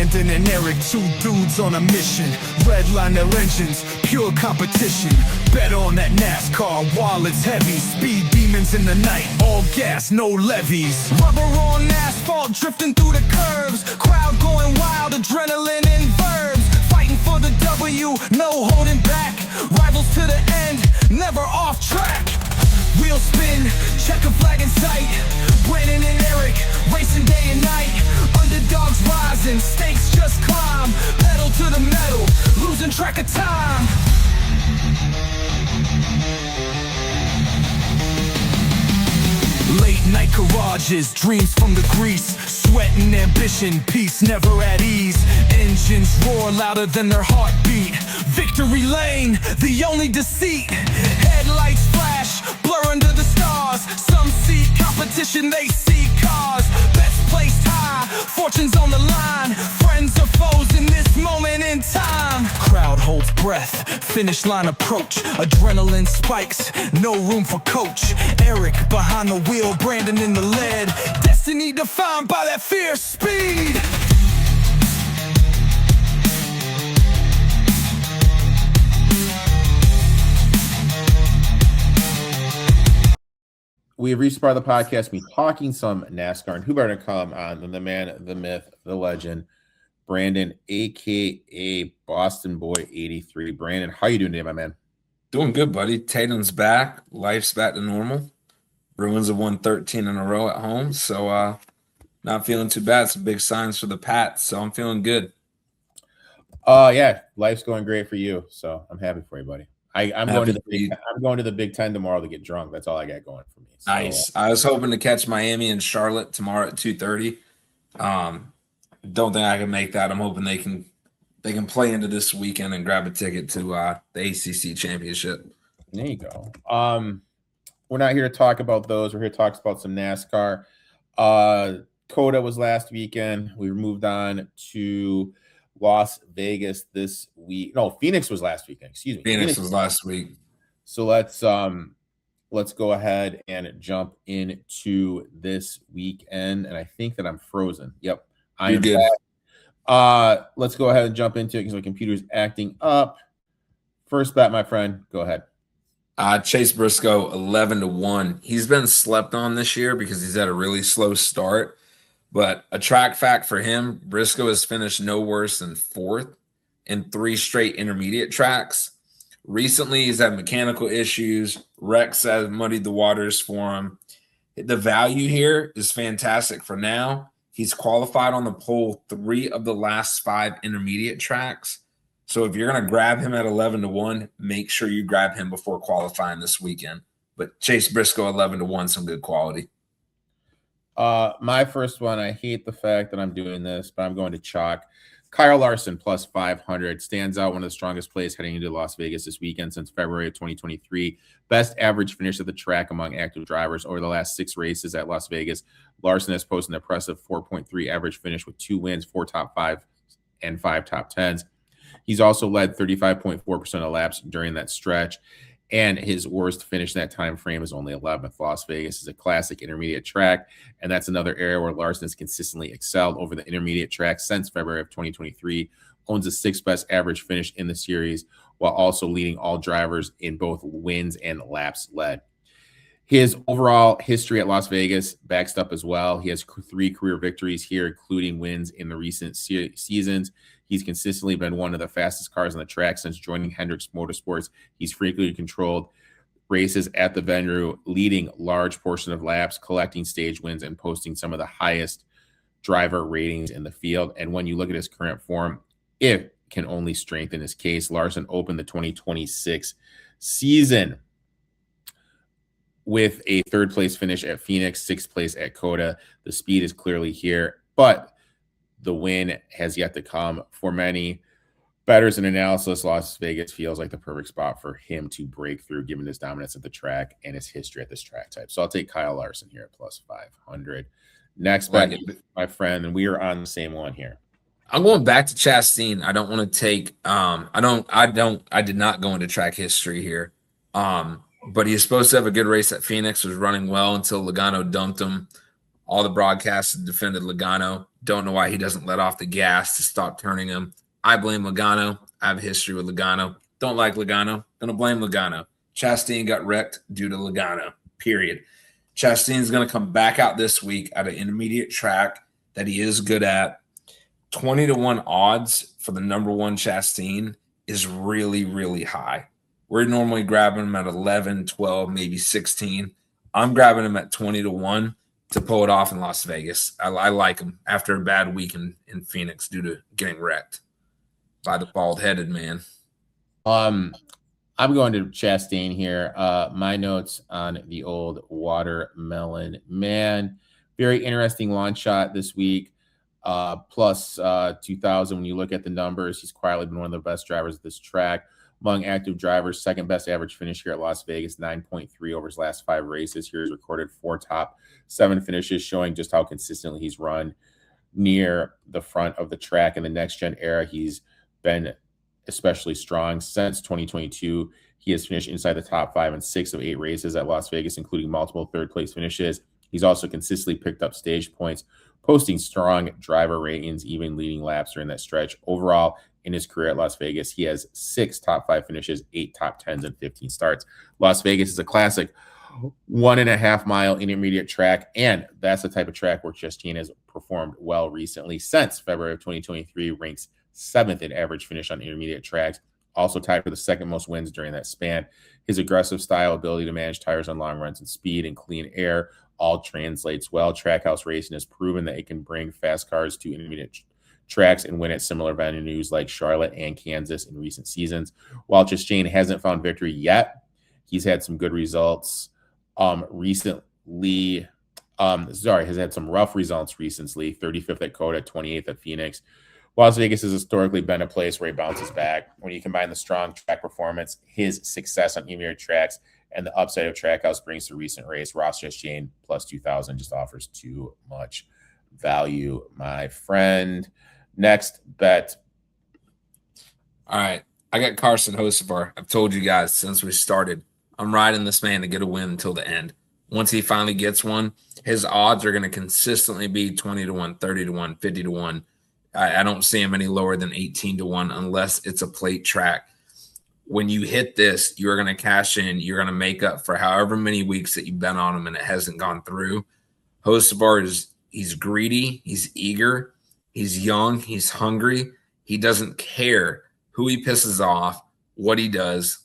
Brandon and Erik, two dudes on a mission. Redline their engines, pure competition. Bet on that NASCAR while it's heavy. Speed demons in the night, all gas, no levies. Rubber on asphalt, drifting through the curves. Crowd going wild, adrenaline in verbs. Fighting for the W, no holding back. Rivals to the end, never off track. Wheel spin, checker flag in sight. Brandon and Erik, racing day and night. Underdogs rising, stakes just climb. Pedal to the metal, losing track of time. Late night garages, dreams from the grease. Sweat and ambition, peace never at ease. Engines roar louder than their heartbeat. Victory lane, the only deceit. Headlights flash, blur under the stars. Some see competition, they see cars. Best placed high, fortunes on the line. Friends or foes in this moment in time. Crowd holds breath, finish line approach. Adrenaline spikes, no room for coach. Erik behind the wheel, Brandon in the lead. Destiny defined by that fierce speed. We have reached part of the podcast, me talking some NASCAR, and who better to come on than the man, the myth, the legend, Brandon, a.k.a. Boston Boy 83. Brandon, how you doing today, my man? Doing good, buddy. Tatum's back. Life's back to normal. Bruins have won 13 in a row at home, so not feeling too bad. Some big signs for the Pats, so I'm feeling good. Yeah, life's going great for you, so I'm happy for you, buddy. I'm going to the Big Ten tomorrow to get drunk. That's all I got going for me. So, nice. I was hoping to catch Miami and Charlotte tomorrow at 2:30. Don't think I can make that. I'm hoping they can play into this weekend and grab a ticket to the ACC championship. There you go. We're not here to talk about those. We're here to talk about some NASCAR. COTA was last weekend. We moved on to Las Vegas this week. No, Phoenix was last weekend. Excuse me. Phoenix was last week. So let's go ahead and jump into this weekend. And I think that I'm frozen. Yep. I am back. Let's go ahead and jump into it because my computer's acting up. First bet, my friend. Go ahead. Chase Briscoe, 11-1. He's been slept on this year because he's had a really slow start. But a track fact for him, Briscoe has finished no worse than 4th in 3 straight intermediate tracks. Recently, he's had mechanical issues. Rex has muddied the waters for him. The value here is fantastic for now. He's qualified on the pole 3 of the last 5 intermediate tracks. So if you're going to grab him at 11-1, make sure you grab him before qualifying this weekend. But Chase Briscoe, 11-1, some good quality. My first one, I hate the fact that I'm doing this, but I'm going to chalk. Kyle Larson plus 500 stands out, one of the strongest plays heading into Las Vegas this weekend since February of 2023. Best average finish at the track among active drivers over the last 6 races at Las Vegas. Larson has posted an impressive 4.3 average finish with 2 wins, 4 top 5, and 5 top 10s. He's also led 35.4% of laps during that stretch. And his worst finish in that time frame is only 11th. Las Vegas is a classic intermediate track, and that's another area where Larson has consistently excelled over the intermediate track since February of 2023. Owns the 6th best average finish in the series, while also leading all drivers in both wins and laps led. His overall history at Las Vegas backs up as well. He has 3 career victories here, including wins in the recent seasons. He's consistently been one of the fastest cars on the track since joining Hendricks Motorsports. He's frequently controlled races at the venue, leading large portion of laps, collecting stage wins, and posting some of the highest driver ratings in the field. And when you look at his current form, it can only strengthen his case. Larson opened the 2026 season with a 3rd place finish at Phoenix, 6th place at COTA. The speed is clearly here, but the win has yet to come. For many bettors and analysis, Las Vegas feels like the perfect spot for him to break through, given his dominance at the track and his history at this track type. So I'll take Kyle Larson here at plus 500. Next bet, my friend, and we are on the same one here. I'm going back to Chastain. I don't want to take I did not go into track history here. But he's supposed to have a good race at Phoenix, was running well until Logano dumped him. All the broadcasts defended Logano. Don't know why he doesn't let off the gas to stop turning him. I blame Logano. I have a history with Logano. Don't like Logano. Going to blame Logano. Chastain got wrecked due to Logano, period. Chastain's going to come back out this week at an intermediate track that he is good at. 20-1 odds for the number one Chastain is really, really high. We're normally grabbing him at 11, 12, maybe 16. I'm grabbing him at 20-1 to pull it off in Las Vegas. I like him after a bad week in Phoenix due to getting wrecked by the bald-headed man. I'm going to Chastain here. My notes on the old watermelon man. Very interesting launch shot this week. Plus 2,000. When you look at the numbers, he's quietly been one of the best drivers at this track. Among active drivers, second best average finish here at Las Vegas, 9.3 over his last 5 races. Here he's recorded 4 top 7 finishes, showing just how consistently he's run near the front of the track. In the next-gen era, he's been especially strong. Since 2022, he has finished inside the top 5 in 6 of 8 races at Las Vegas, including multiple third-place finishes. He's also consistently picked up stage points, posting strong driver ratings, even leading laps during that stretch. Overall, in his career at Las Vegas, he has 6 top 5 finishes, 8 top 10s, and 15 starts. Las Vegas is a classic 1.5-mile intermediate track, and that's the type of track where Chastain has performed well recently. Since February of 2023, ranks 7th in average finish on intermediate tracks, also tied for the second most wins during that span. His aggressive style, ability to manage tires on long runs, and speed and clean air all translates well. Trackhouse racing has proven that it can bring fast cars to intermediate tracks and win at similar venues like Charlotte and Kansas in recent seasons. While Chastain hasn't found victory yet, he's had some good results recently. Has had some rough results recently. 35th at Coda, 28th at Phoenix. Las Vegas has historically been a place where he bounces back. When you combine the strong track performance, his success on intermediate tracks, and the upside of Trackhouse brings to recent race, Ross Chastain plus 2,000 just offers too much value, my friend. Next bet. All right. I got Carson Hocevar. I've told you guys since we started, I'm riding this man to get a win until the end. Once he finally gets one, his odds are going to consistently be 20-1, 30-1, 50-1. I don't see him any lower than 18-1 unless it's a plate track. When you hit this, you're going to cash in. You're going to make up for however many weeks that you've been on him and it hasn't gone through. Hocevar he's greedy. He's eager. He's young. He's hungry. He doesn't care who he pisses off, what he does.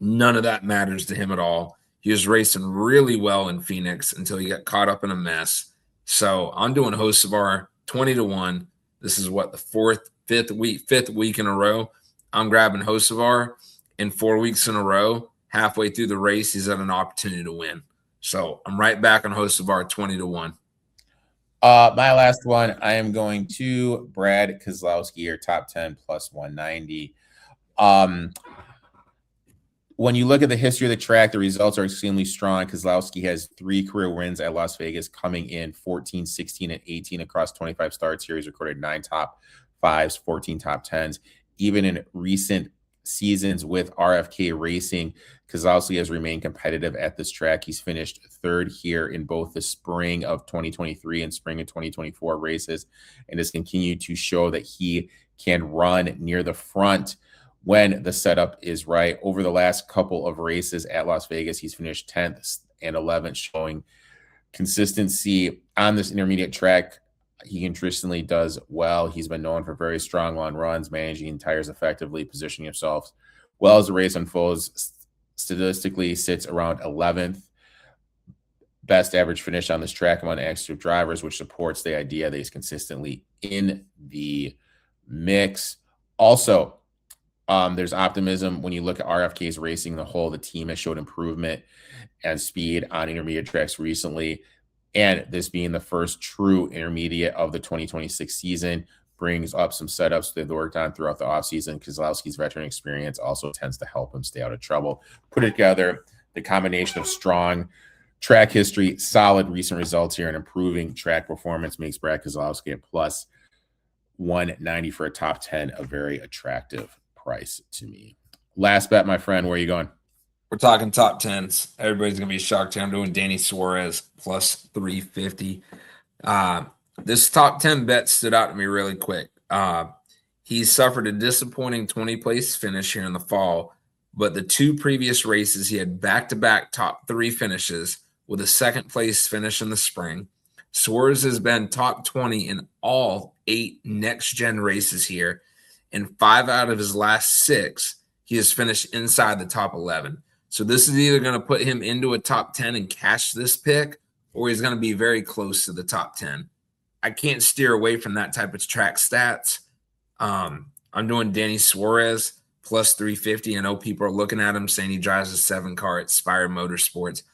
None of that matters to him at all. He was racing really well in Phoenix until he got caught up in a mess. So I'm doing Hocevar 20-1. This is what, the fifth week in a row. I'm grabbing Hocevar in 4 weeks in a row. Halfway through the race, he's at an opportunity to win. So I'm right back on Hocevar 20-1. My last one, I am going to Brad Keselowski, or top 10 plus 190. When you look at the history of the track, the results are extremely strong. Keselowski has 3 career wins at Las Vegas, coming in 14, 16, and 18 across 25 starts. Here he's recorded 9 top 5s, 14 top 10s. Even in recent seasons with RFK Racing, Keselowski has remained competitive at this track. He's finished 3rd here in both the spring of 2023 and spring of 2024 races, and has continued to show that he can run near the front when the setup is right. Over the last couple of races at Las Vegas, he's finished 10th and 11th, showing consistency on this intermediate track. He consistently does well. He's been known for very strong long runs, managing tires effectively, positioning himself well as the race unfolds. Statistically, sits around 11th. Best average finish on this track among active drivers, which supports the idea that he's consistently in the mix. Also, there's optimism when you look at RFK's racing the whole. The team has showed improvement and speed on intermediate tracks recently. And this being the first true intermediate of the 2026 season brings up some setups they've worked on throughout the offseason. Keselowski's veteran experience also tends to help him stay out of trouble. Put it together, the combination of strong track history, solid recent results here, and improving track performance makes Brad Keselowski at plus 190 for a top 10 a very attractive price to me. Last bet, my friend. Where are you going? We're talking top 10s. Everybody's going to be shocked here. I'm doing Danny Suarez plus 350. This top 10 bet stood out to me really quick. He suffered a disappointing 20th-place finish here in the fall, but the 2 previous races, he had back-to-back top 3 finishes with a 2nd-place finish in the spring. Suarez has been top 20 in all 8 next-gen races here. In 5 out of his last 6, he has finished inside the top 11. So this is either going to put him into a top 10 and cash this pick, or he's going to be very close to the top 10. I can't steer away from that type of track stats. I'm doing Danny Suarez plus 350. I know people are looking at him saying he drives a 7 car at Spire Motorsports.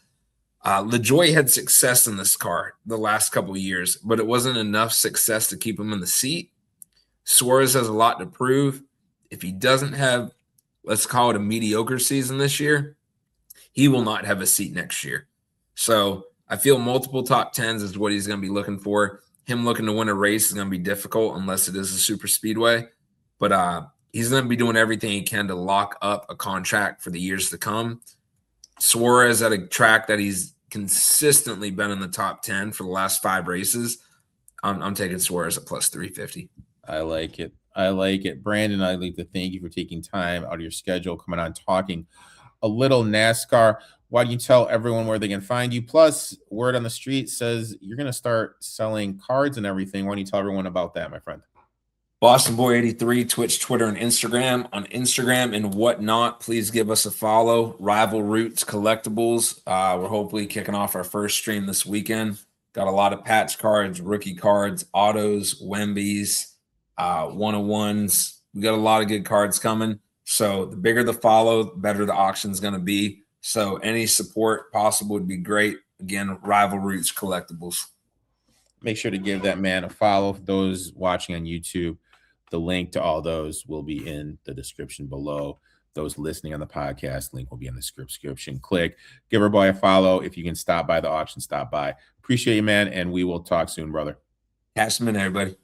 LaJoie had success in this car the last couple of years, but it wasn't enough success to keep him in the seat. Suarez has a lot to prove. If he doesn't have, let's call it a mediocre season this year, he will not have a seat next year. So I feel multiple top 10s is what he's going to be looking for. Him looking to win a race is going to be difficult unless it is a super speedway. But he's going to be doing everything he can to lock up a contract for the years to come. Suarez at a track that he's consistently been in the top 10 for the last 5 races. I'm taking Suarez at plus 350. I like it. I like it. Brandon, I'd like to thank you for taking time out of your schedule, coming on, talking a little NASCAR. Why don't you tell everyone where they can find you? Plus, word on the street says you're going to start selling cards and everything. Why don't you tell everyone about that, my friend? Boston Boy 83, Twitch, Twitter, and Instagram. On Instagram and whatnot, please give us a follow. Rival Roots Collectibles. We're hopefully kicking off our first stream this weekend. Got a lot of patch cards, rookie cards, autos, Wembies, 101s. We got a lot of good cards coming. So the bigger the follow, the better the auction's going to be. So any support possible would be great. Again, Rival Roots Collectibles. Make sure to give that man a follow. For those watching on YouTube, the link to all those will be in the description below. Those listening on the podcast, link will be in the description. Click, give our boy a follow. If you can stop by the auction, stop by. Appreciate you, man, and we will talk soon, brother. Catch them in, everybody.